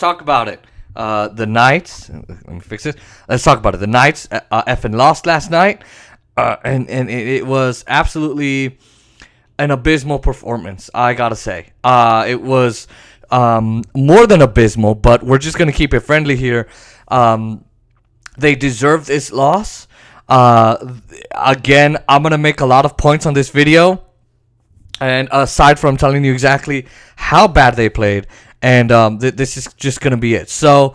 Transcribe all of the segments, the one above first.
talk about it. The Knights. Let me fix this. Let's talk about it. The Knights effing lost last night, and it was absolutely an abysmal performance. I gotta say, it was more than abysmal. But we're just gonna keep it friendly here. They deserve this loss. Again, I'm gonna make a lot of points on this video. And aside from telling you exactly how bad they played, and this is just going to be it. So,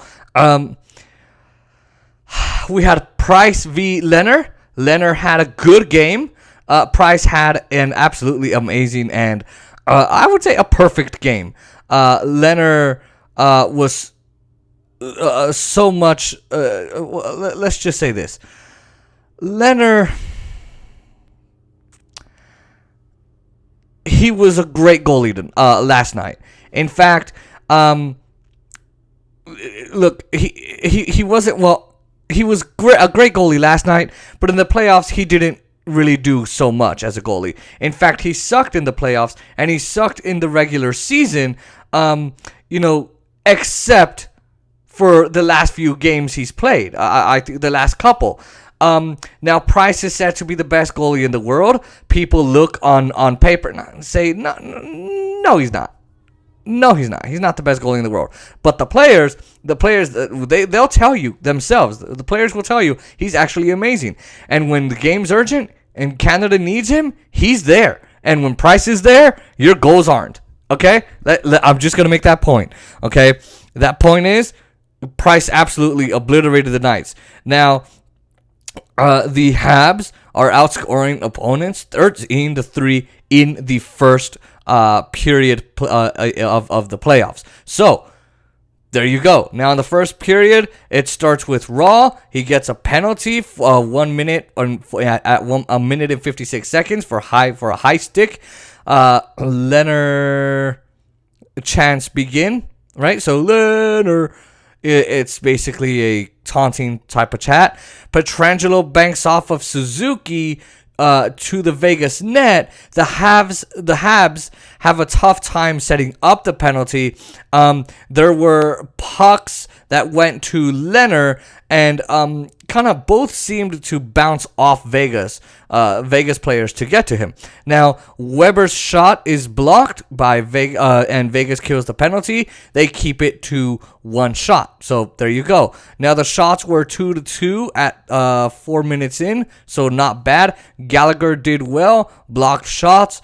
we had Price v. Leonard. Leonard had a good game. Price had an absolutely amazing and, I would say, a perfect game. Leonard was so much... let's just say this. Leonard... He was a great goalie last night. In fact, look, he wasn't, well, he was a great goalie last night, but in the playoffs, he didn't really do so much as a goalie. In fact, he sucked in the playoffs, and he sucked in the regular season, except for the last few games he's played. I think the last couple. Now Price is said to be the best goalie in the world. People look on paper and say, no, he's not. No, he's not. He's not the best goalie in the world. But the players, they'll tell you themselves. The players will tell you he's actually amazing. And when the game's urgent and Canada needs him, he's there. And when Price is there, your goals aren't. Okay? I'm just going to make that point. Okay? That point is, Price absolutely obliterated the Knights. Now, the Habs are outscoring opponents 13-3 in the first period of the playoffs. So there you go. Now in the first period, it starts with Raw. He gets a penalty for 1 minute a minute and 56 seconds for a high stick. Leonard chants begin. Right, so Leonard. It's basically a taunting type of chat. Pietrangelo banks off of Suzuki to the Vegas net. The Habs have a tough time setting up the penalty. There were pucks that went to Leonard, and kind of both seemed to bounce off Vegas players to get to him. Now, Weber's shot is blocked by Vegas, and Vegas kills the penalty. They keep it to one shot. So there you go. Now the shots were 2-2 at 4 minutes in, so not bad. Gallagher did well, blocked shots.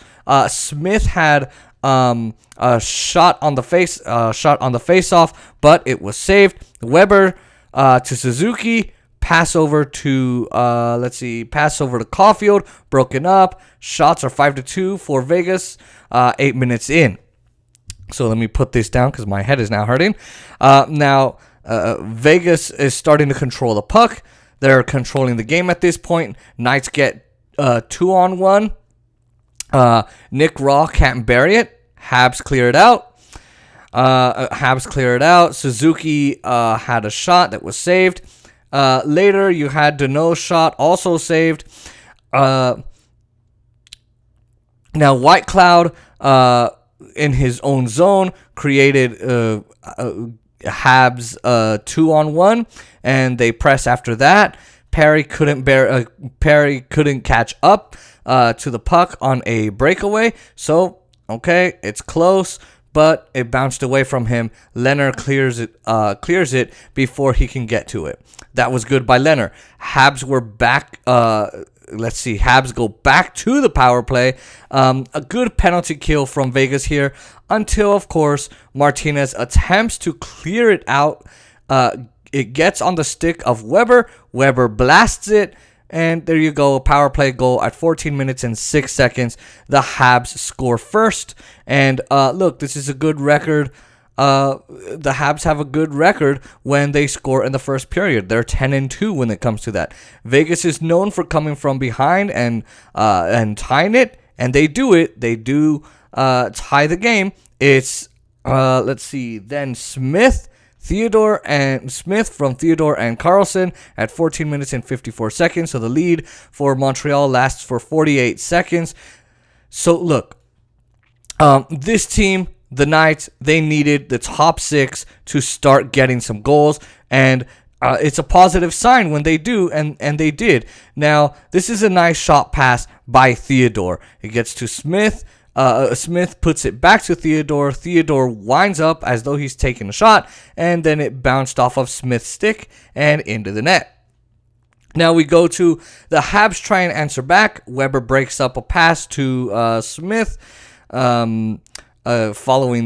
Smith had a shot on the face-off, but it was saved. Weber to Suzuki. Pass over to Caulfield, broken up. Shots are 5-2 for Vegas, 8 minutes in. So let me put this down because my head is now hurting. Now, Vegas is starting to control the puck. They're controlling the game at this point. Knights get 2-on-1. Nick Raw can't bury it. Habs clear it out. Suzuki had a shot that was saved. Later, you had Deneau's shot also saved. Now, White Cloud, in his own zone, created Habs 2-on-1, and they press after that. Perry couldn't catch up to the puck on a breakaway. So, okay, it's close, but it bounced away from him. Leonard clears it before he can get to it. That was good by Leonard. Habs were back. Habs go back to the power play. A good penalty kill from Vegas here until, of course, Martinez attempts to clear it out. It gets on the stick of Weber. Weber blasts it. And there you go, a power play goal at 14 minutes and 6 seconds. The Habs score first. And look, this is a good record. The Habs have a good record when they score in the first period. They're 10-2 when it comes to that. Vegas is known for coming from behind and tying it, and they do it. They do tie the game. It's then Smith from Theodore and Carlson at 14 minutes and 54 seconds. So the lead for Montreal lasts for 48 seconds. So look, this team, the Knights, they needed the top 6 to start getting some goals, and it's a positive sign when they do, and they did. Now, this is a nice shot pass by Theodore. It gets to Smith. Smith puts it back to Theodore. Theodore winds up as though he's taking a shot, and then it bounced off of Smith's stick and into the net. Now we go to the Habs try and answer back. Weber breaks up a pass to Smith. Following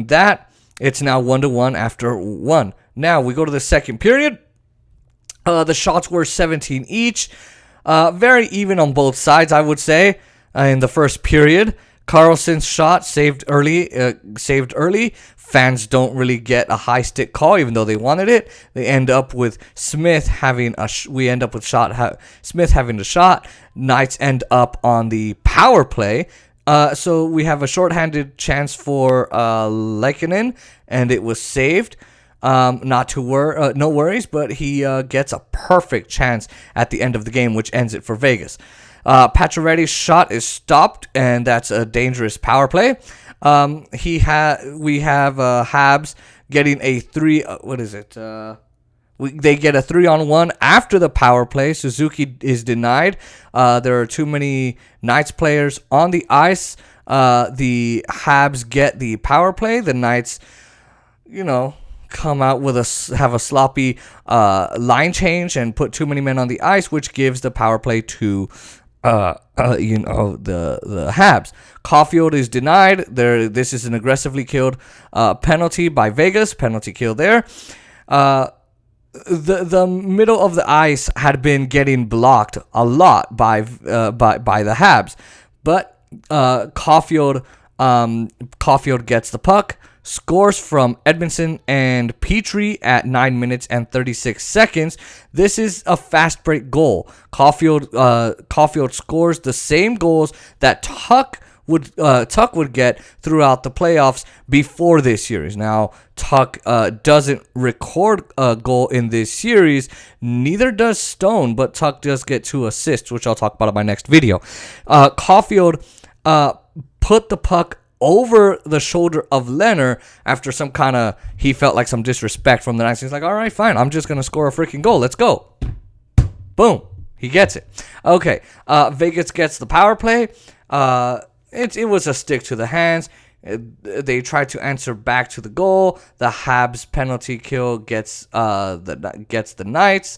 that, it's now 1-1 after 1. Now we go to the second period. The shots were 17 each. Very even on both sides, I would say. In the first period, Carlson's shot saved early. Fans don't really get a high stick call, even though they wanted it. They end up with Smith having Smith having the shot. Knights end up on the power play. So we have a shorthanded chance for Lehkonen, and it was saved. No worries, but he gets a perfect chance at the end of the game, which ends it for Vegas. Pacioretty's shot is stopped, and that's a dangerous power play. We have Habs getting a 3. They get a 3-on-1 after the power play. Suzuki is denied. There are too many Knights players on the ice. The Habs get the power play. The Knights, come out with have a sloppy line change and put too many men on the ice, which gives the power play to the Habs. Caulfield is denied. This is an aggressively killed penalty by Vegas. Penalty kill there. The middle of the ice had been getting blocked a lot by the Habs, but Caulfield gets the puck, scores from Edmondson and Petrie at 9 minutes and 36 seconds. This is a fast break goal. Caulfield scores the same goals that Tuck would get throughout the playoffs before this series. Now, Tuck doesn't record a goal in this series, neither does Stone, but Tuck does get 2 assists, which I'll talk about in my next video. Caulfield put the puck over the shoulder of Leonard after he felt like some disrespect from the Knights. He's like, all right, fine, I'm just going to score a freaking goal. Let's go. Boom. He gets it. Okay. Vegas gets the power play. It was a stick to the hands. They tried to answer back to the goal. The Habs penalty kill gets the Knights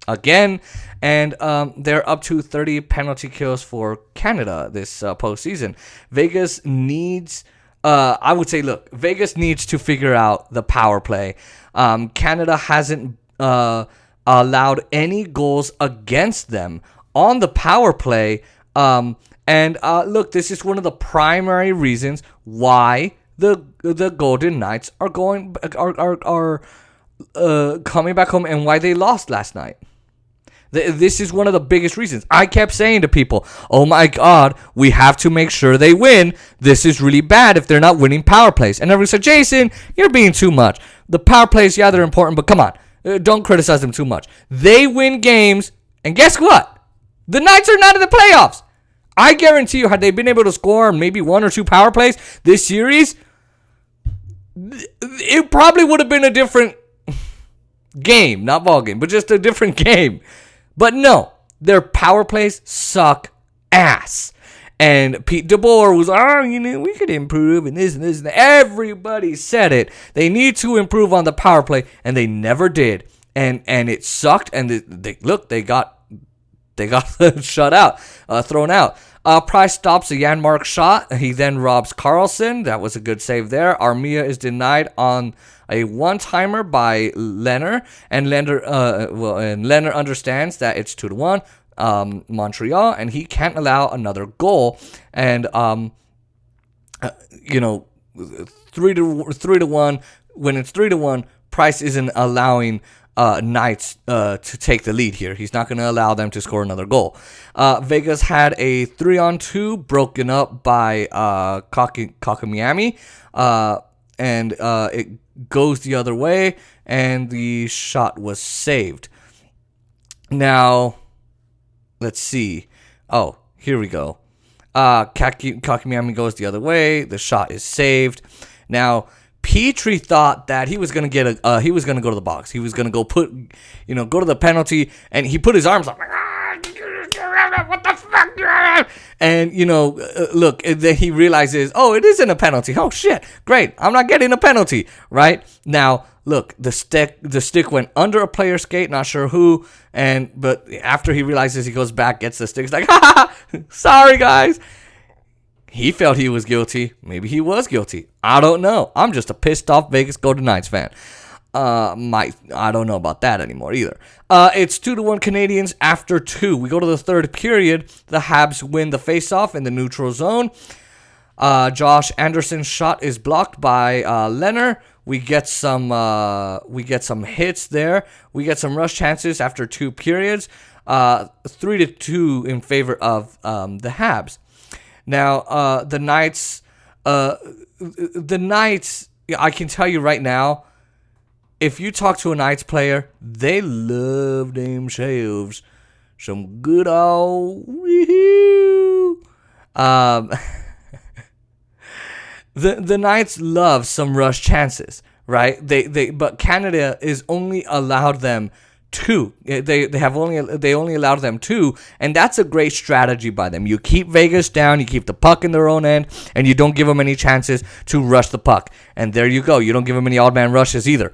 again, and they're up to 30 penalty kills for Canada this postseason. Vegas needs, Vegas needs to figure out the power play. Canada hasn't allowed any goals against them on the power play. Look, this is one of the primary reasons why the Golden Knights are coming back home and why they lost last night. This is one of the biggest reasons. I kept saying to people, oh my God, we have to make sure they win. This is really bad if they're not winning power plays. And everyone said, Jason, you're being too much. The power plays, yeah, they're important, but come on. Don't criticize them too much. They win games, and guess what? The Knights are not in the playoffs. I guarantee you, had they been able to score maybe 1 or 2 power plays this series, it probably would have been a different game. Not ball game, but just a different game. But no, their power plays suck ass. And Pete DeBoer was, we could improve and this and this. And everybody said it. They need to improve on the power play, and they never did. And it sucked. And they got shut out, thrown out. Price stops a Janmark shot. He then robs Carlson. That was a good save there. Armia is denied on a one-timer by Leonard, and Leonard understands that it's 2-1 Montreal, and he can't allow another goal. And 3-1. When it's 3-1, Price isn't allowing Knights to take the lead here. He's not going to allow them to score another goal. Vegas had a 3-on-2 broken up by Kakamiami, and it goes the other way, and the shot was saved. Now, let's see. Oh, here we go. Kakimiami goes the other way. The shot is saved. Now, Petrie thought that he was gonna go to the box. He was gonna go to the penalty, and he put his arms up. What the fuck? And look, then he realizes, oh, it isn't a penalty. Oh shit, great, I'm not getting a penalty, right? Now, look, the stick went under a player's skate, not sure who, but after he realizes, he goes back, gets the stick, he's like, ha, sorry guys. He felt he was guilty. Maybe he was guilty. I don't know. I'm just a pissed off Vegas Golden Knights fan. I don't know about that anymore either. It's 2-1 Canadians after 2. We go to the third period. The Habs win the faceoff in the neutral zone. Josh Anderson's shot is blocked by Leonard. We get some hits there. We get some rush chances after 2 periods. 3-2 in favor of the Habs. Now, the Knights, I can tell you right now, if you talk to a Knights player, they love themselves some good old woo-hoo. The Knights love some rush chances, right? But Canada is only allowed them 2. They only allowed them 2, and that's a great strategy by them. You keep Vegas down, you keep the puck in their own end, and you don't give them any chances to rush the puck. And there you go. You don't give them any odd man rushes either.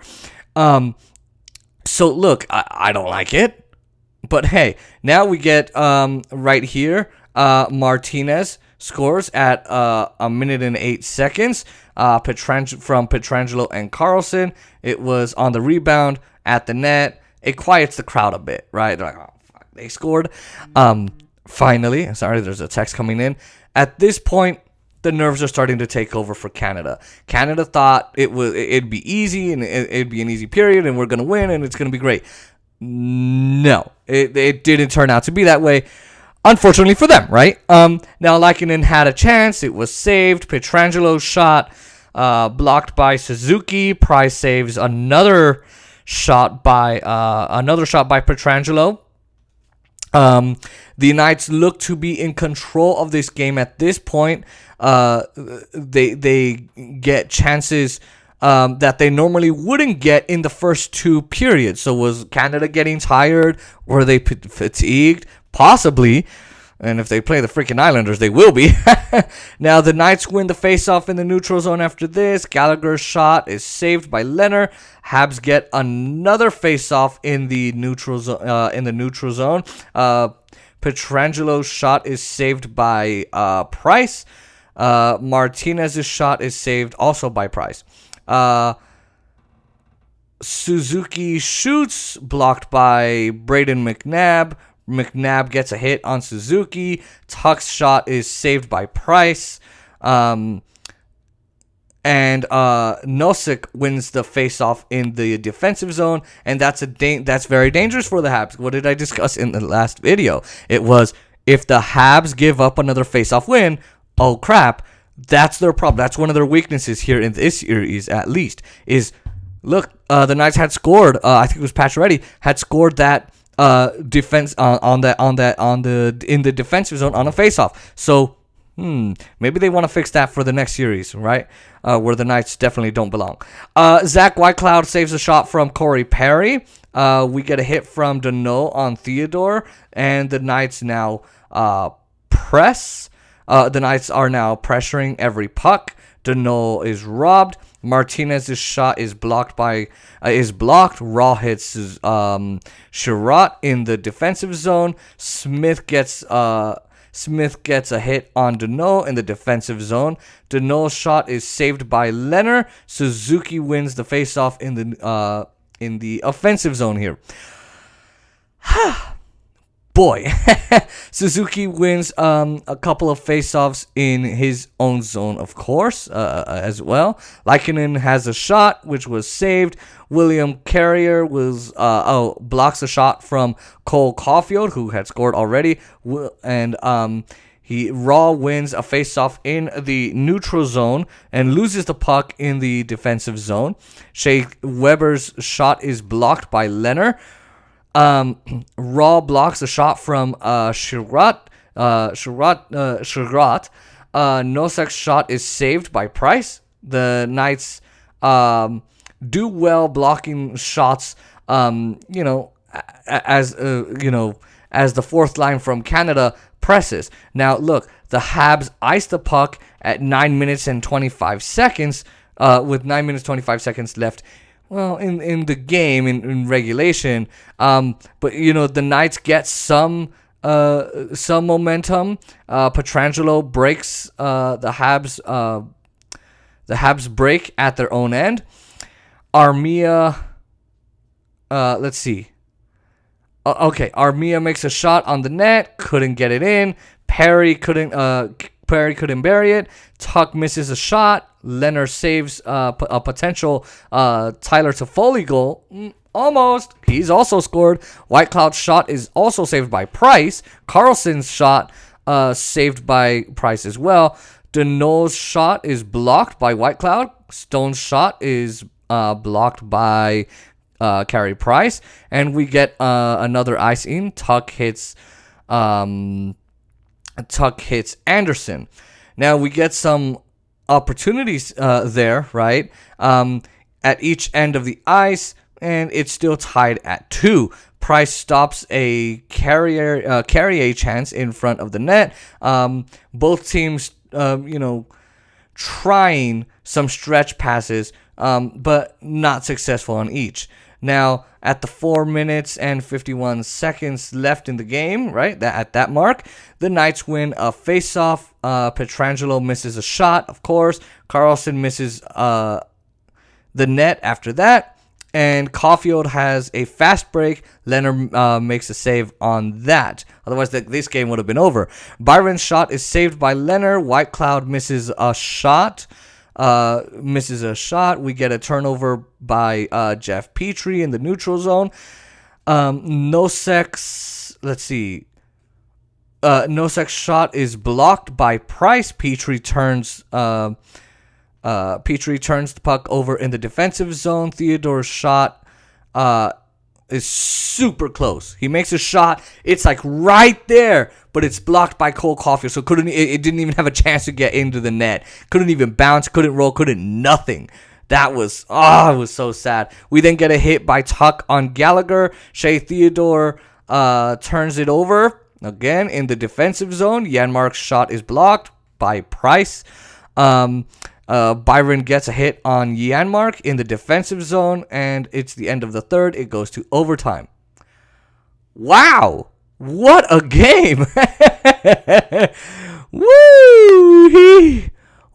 So look, I don't like it, but hey, now we get right here. Martinez scores at 1 minute and 8 seconds. From Pietrangelo and Carlson. It was on the rebound at the net. It quiets the crowd a bit, right? They're like, oh, fuck, they scored. Finally, sorry, there's a text coming in. At this point, the nerves are starting to take over for Canada. Canada thought it'd be easy, and it'd be an easy period, and we're going to win, and it's going to be great. No, it didn't turn out to be that way. Unfortunately for them, right? Now, Lankinen had a chance. It was saved. Pietrangelo's shot blocked by Suzuki. Price saves another shot by Pietrangelo. The Knights look to be in control of this game at this point. They get chances that they normally wouldn't get in the first 2 periods. So was Canada getting tired? Were they fatigued? Possibly. And if they play the freaking Islanders, they will be. Now, the Knights win the faceoff in the neutral zone after this. Gallagher's shot is saved by Leonard. Habs get another faceoff in the neutral zone. Pietrangelo's shot is saved by Price. Martinez's shot is saved also by Price. Suzuki shoots, blocked by Braden McNabb. McNabb gets a hit on Suzuki. Tuck's shot is saved by Price. And Nosek wins the faceoff in the defensive zone, and that's very dangerous for the Habs. What did I discuss in the last video? It was, if the Habs give up another faceoff win, oh crap, that's their problem. That's one of their weaknesses here in this series, at least. Is look, the Knights had scored. I think it was Pacioretty had scored that defense in the defensive zone on a faceoff. So maybe they want to fix that for the next series, right? Where the Knights definitely don't belong. Zach Whitecloud saves a shot from Corey Perry. We get a hit from Deneau on Theodore, and the Knights now press. The Knights are now pressuring every puck. Deneau is robbed. Martinez's shot is blocked. Raw hits Sherratt in the defensive zone. Smith gets a hit on Deneau in the defensive zone. Deneau's shot is saved by Leonard. Suzuki wins the faceoff in the offensive zone here. Boy, Suzuki wins a couple of faceoffs in his own zone, of course, as well. Lankinen has a shot, which was saved. William Carrier blocks a shot from Cole Caulfield, who had scored already. And Raw wins a faceoff in the neutral zone and loses the puck in the defensive zone. Shea Weber's shot is blocked by Leonard. Raw blocks a shot from Sherratt. Nosek's shot is saved by Price. The Knights do well blocking shots. As as the fourth line from Canada presses. Now look, the Habs ice the puck at 9 minutes and 25 seconds. With 9 minutes 25 seconds left. Well, in the game in regulation, but the Knights get some momentum. Pietrangelo breaks the Habs break at their own end. Armia, let's see. Okay, Armia makes a shot on the net, couldn't get it in. Perry couldn't bury it. Tuck misses a shot. Leonard saves a potential Tyler Toffoli goal. Almost. He's also scored. Whitecloud's shot is also saved by Price. Carlson's shot saved by Price as well. Deneau's shot is blocked by Whitecloud. Stone's shot is blocked by Carey Price. And we get another icing. Tuck hits Anderson. Now we get some opportunities there, right? At each end of the ice, and it's still tied at 2. Price stops a carry chance in front of the net. Both teams, trying some stretch passes, but not successful on each. Now, at the 4 minutes and 51 seconds left in the game, right, at that mark, the Knights win a face-off. Pietrangelo misses a shot, of course. Carlson misses the net after that. And Caulfield has a fast break. Leonard makes a save on that. Otherwise, this game would have been over. Byron's shot is saved by Leonard. Whitecloud misses a shot. We get a turnover by Jeff Petrie in the neutral zone. Nosek's shot is blocked by Price. Petrie turns the puck over in the defensive zone. Theodore's shot is super close. He makes a shot. It's like right there, but it's blocked by Cole Caulfield. So it didn't even have a chance to get into the net. Couldn't even bounce. Couldn't roll. Couldn't nothing. That was it was so sad. We then get a hit by Tuck on Gallagher. Shea Theodore turns it over again in the defensive zone. Janmark's shot is blocked by Price. Byron gets a hit on Janmark in the defensive zone, and it's the end of the third. It goes to overtime. Wow! What a game! Woo!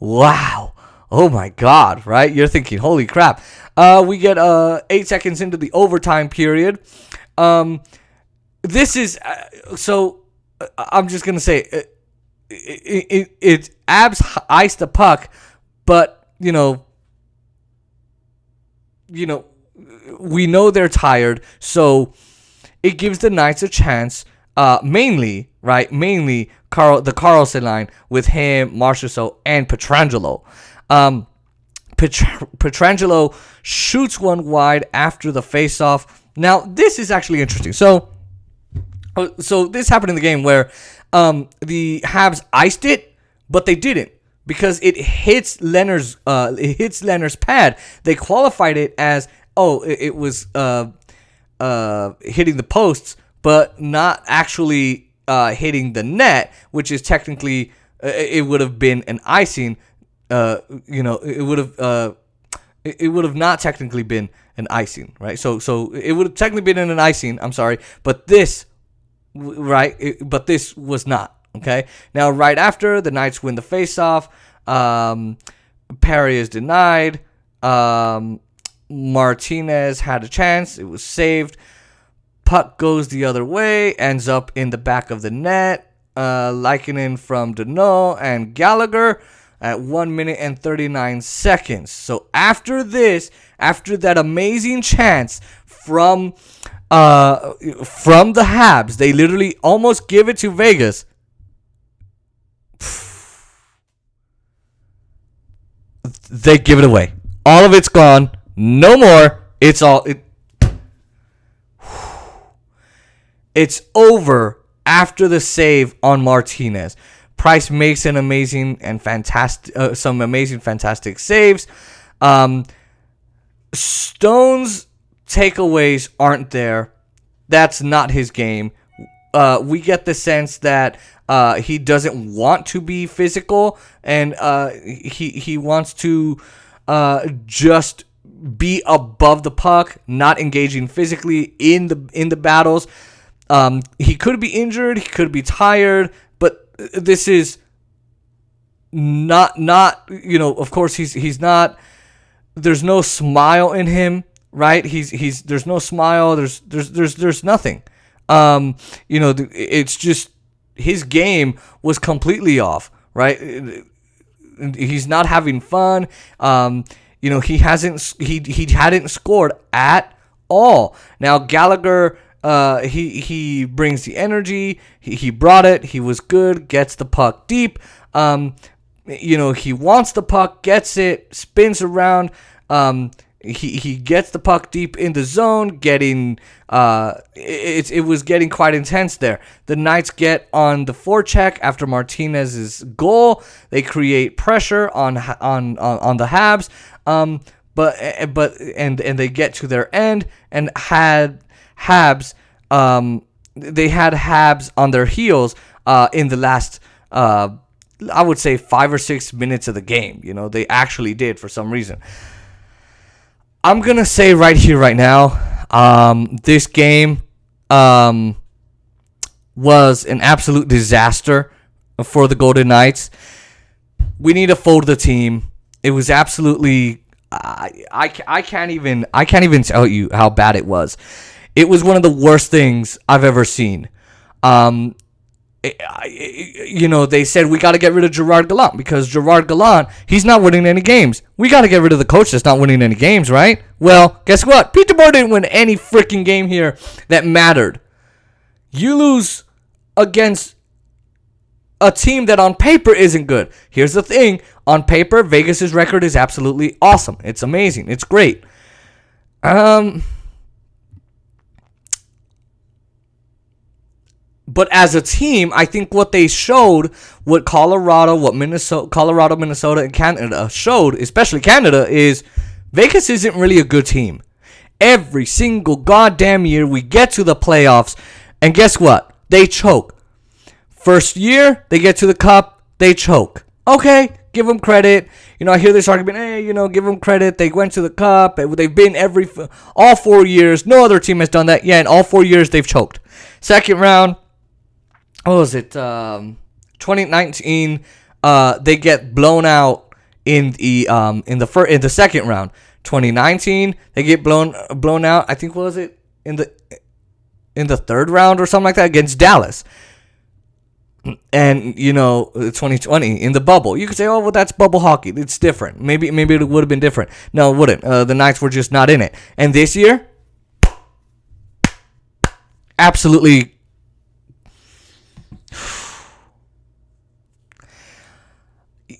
Wow! Oh my God! Right? You're thinking, holy crap! We get 8 seconds into the overtime period. This is so. I'm just gonna say, it's Abs iced the puck. But, we know they're tired, so it gives the Knights a chance, mainly the Carlson line with him, Marchessault, and Pietrangelo. Pietrangelo shoots one wide after the face-off. Now, this is actually interesting. So this happened in the game where the Habs iced it, but they didn't. Because it hits Leonard's pad. They qualified it as it was hitting the posts, but not actually hitting the net, which is technically it would have been an icing. It would have not technically been an icing, right? So it would have technically been an icing. I'm sorry, but this was not. Okay. Now, right after, the Knights win the faceoff. Perry is denied. Martinez had a chance. It was saved. Puck goes the other way. Ends up in the back of the net. Likanen from Deneau and Gallagher at 1 minute and 39 seconds. So after that amazing chance from the Habs, they literally almost give it to Vegas. They give it away. All of it's gone. No more. It's over after the save on Martinez. Price makes an amazing and fantastic, fantastic saves. Stone's takeaways aren't there. That's not his game. We get the sense that he doesn't want to be physical, and he wants to just be above the puck, not engaging physically in the battles. He could be injured, he could be tired, but this is not of course he's not. There's no smile in him, right? He's there's no smile. There's nothing. It's just his game was completely off, right? He's not having fun. He hadn't scored at all. Now Gallagher, he brings the energy. He brought it. He was good. Gets the puck deep. He wants the puck, gets it, spins around. He gets the puck deep in the zone, getting it was getting quite intense there. The Knights get on the forecheck after Martinez's goal. They create pressure on the Habs, but they get to their end and had Habs. They had Habs on their heels in the last. I would say 5 or 6 minutes of the game. They actually did for some reason. I'm going to say right here, right now, this game was an absolute disaster for the Golden Knights. We need to fold the team. It was absolutely... I can't even tell you how bad it was. It was one of the worst things I've ever seen. They said we got to get rid of Gerard Gallant because Gerard Gallant, he's not winning any games. We got to get rid of the coach that's not winning any games, right? Well, guess what? Pete DeBoer didn't win any freaking game here that mattered. You lose against a team that on paper isn't good. Here's the thing. On paper, Vegas' record is absolutely awesome. It's amazing. It's great. But as a team, I think what they showed, what Colorado, Minnesota, and Canada showed, especially Canada, is Vegas isn't really a good team. Every single goddamn year, we get to the playoffs, and guess what? They choke. First year, they get to the cup, they choke. Okay, give them credit. I hear this argument, give them credit. They went to the cup. They've been all 4 years. No other team has done that. Yeah, in all 4 years, they've choked. Second round. What was it? 2019. They get blown out in the second round. 2019, they get blown out. I think, what was it, in the third round or something like that against Dallas. And 2020 in the bubble. You could say, oh well, that's bubble hockey. It's different. Maybe it would have been different. No, it wouldn't. The Knights were just not in it. And this year, absolutely.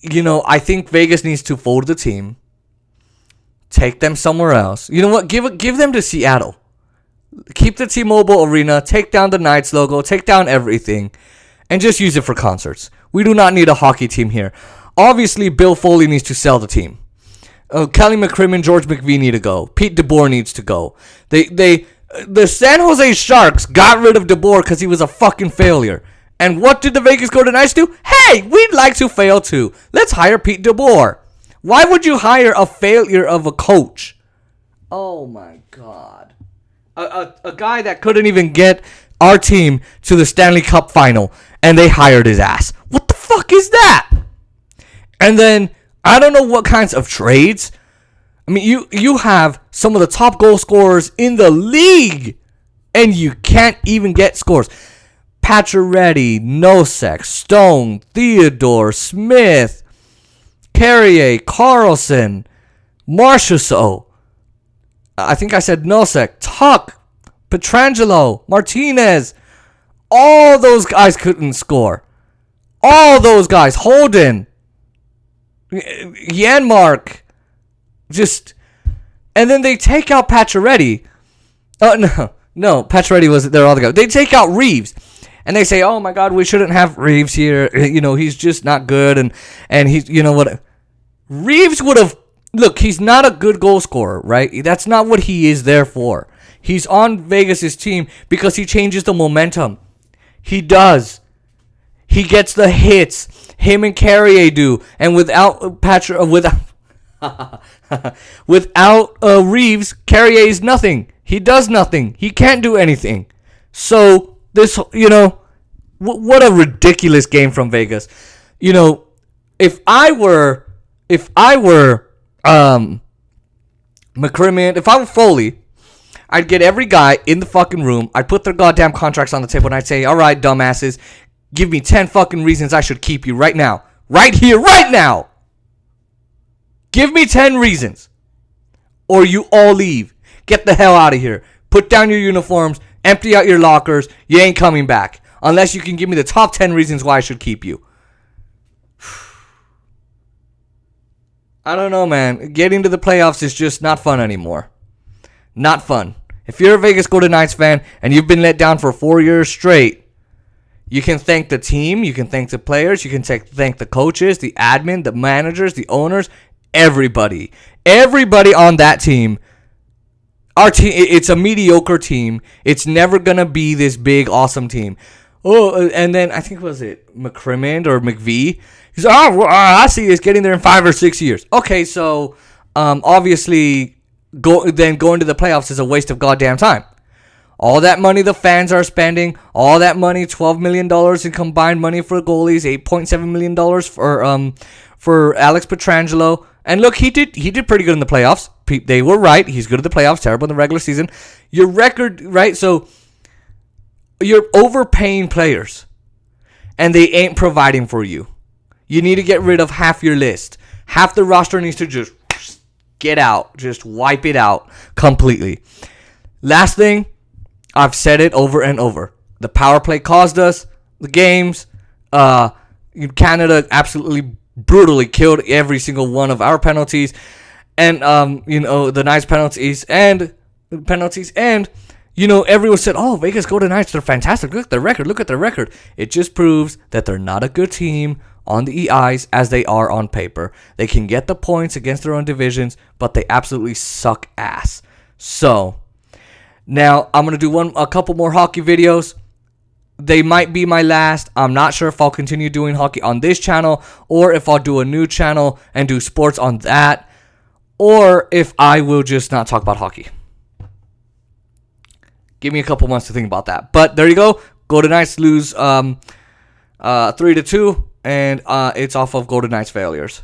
I think Vegas needs to fold the team, take them somewhere else. You know what? Give them to Seattle. Keep the T-Mobile Arena, take down the Knights logo, take down everything, and just use it for concerts. We do not need a hockey team here. Obviously, Bill Foley needs to sell the team. Kelly McCrimmon, George McVie need to go. Pete DeBoer needs to go. The San Jose Sharks got rid of DeBoer because he was a fucking failure. And what did the Vegas Golden Knights do? Hey, we'd like to fail too. Let's hire Pete DeBoer. Why would you hire a failure of a coach? Oh my God. A guy that couldn't even get our team to the Stanley Cup final, and they hired his ass. What the fuck is that? And then, I don't know what kinds of trades. I mean, you have some of the top goal scorers in the league, and you can't even get scores. Pacioretty, Nosek, Stone, Theodore, Smith, Carrier, Carlson, Marchessault. I think I said Nosek, Tuck, Pietrangelo, Martinez. All those guys couldn't score. All those guys. Holden, Janmark. And then they take out Pacioretty. No, Pacioretty was their other guy. They take out Reeves. And they say, oh my God, we shouldn't have Reeves here. You know, he's just not good. And he's, you know what? Reeves would have, look, he's not a good goal scorer, right? That's not what he is there for. He's on Vegas' team because he changes the momentum. He does. He gets the hits. Him and Carrier do. And without without Reeves, Carrier is nothing. He does nothing. He can't do anything. So this, you know, what a ridiculous game from Vegas. You know, if I were McCrimmon, if I were Foley, I'd get every guy in the fucking room. I'd put their goddamn contracts on the table, and I'd say, all right, dumbasses, give me 10 fucking reasons I should keep you right now. Right here, right now. Give me 10 reasons. Or you all leave. Get the hell out of here. Put down your uniforms. Empty out your lockers. You ain't coming back. Unless you can give me the top 10 reasons why I should keep you. I don't know, man. Getting to the playoffs is just not fun anymore. Not fun. If you're a Vegas Golden Knights fan and you've been let down for 4 years straight, you can thank the team, you can thank the players, you can thank the coaches, the admin, the managers, the owners, everybody. Everybody on that team. Our team, it's a mediocre team. It's never going to be this big, awesome team. Oh, and then I think, was it McCrimmon or McVie? He's like, oh, I see it's getting there in 5 or 6 years. Okay, so obviously going to the playoffs is a waste of goddamn time. All that money the fans are spending, all that money, $12 million in combined money for goalies, $8.7 million for Alex Pietrangelo. And look, he did pretty good in the playoffs. They were right. He's good at the playoffs, terrible in the regular season. Your record, right? So you're overpaying players, and they ain't providing for you. You need to get rid of half your list. Half the roster needs to just get out. Just wipe it out completely. Last thing, I've said it over and over. The power play caused us the games. Canada absolutely brutally killed every single one of our penalties. And, the Knights penalties. And, everyone said, oh, Vegas Golden Knights, they're fantastic. Look at their record. It just proves that they're not a good team on the EIs as they are on paper. They can get the points against their own divisions, but they absolutely suck ass. So, now I'm going to do a couple more hockey videos. They might be my last. I'm not sure if I'll continue doing hockey on this channel or if I'll do a new channel and do sports on that, or if I will just not talk about hockey. Give me a couple months to think about that. But there you go. Golden Knights lose 3-2, and it's off of Golden Knights failures.